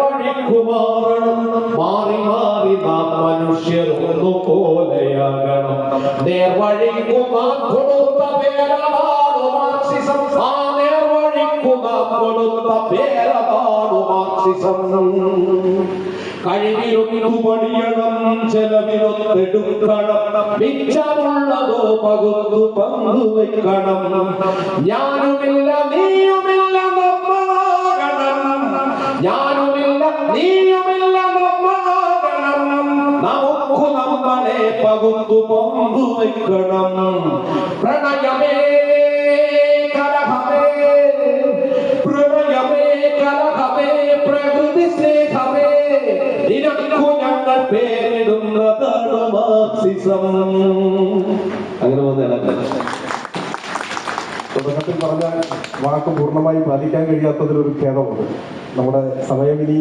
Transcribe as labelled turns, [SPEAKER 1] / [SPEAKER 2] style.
[SPEAKER 1] നേർവഴിക്കുമാറണം മാറി മാറി നാം മനുഷ്യർ ഒന്നുപോലെയാകണം നേർവഴിക്കു നാം കൊടുത്ത പേരാണ് മാർക്സിസം ആ നേർവഴിക്കു നാം കൊടുത്ത പേരാണ് മാർക്സിസം കഴിവിനൊന്നു പണിയണം ചെലവിനൊത്തെടുക്കണം മിച്ചമുള്ളതോ പകുത്തു പങ്കുവെക്കണം ഞാനുമില്ല നീയുമില്ല നമ്മളാകണം ഞാനുമില്ല നീയുമില്ല നമ്മളാകണം നമുക്ക് നമ്മളെ പകുത്തു പങ്കുവെക്കണം പ്രണയമേ കലഹമേ പ്രണയമേ കലഹമേ പ്രകൃതി സ്നേഹമേ ഇതിനു ഞങ്ങൾ പേരിടുന്നതാണ് മാർക്സിസം. അങ്ങനെ
[SPEAKER 2] തുടക്കത്തിൽ പറഞ്ഞ വാക്ക് പൂർണ്ണമായി പാലിക്കാൻ കഴിയാത്തതിലൊരു ഖേദമുണ്ട്. നമ്മുടെ സമയം ഇനി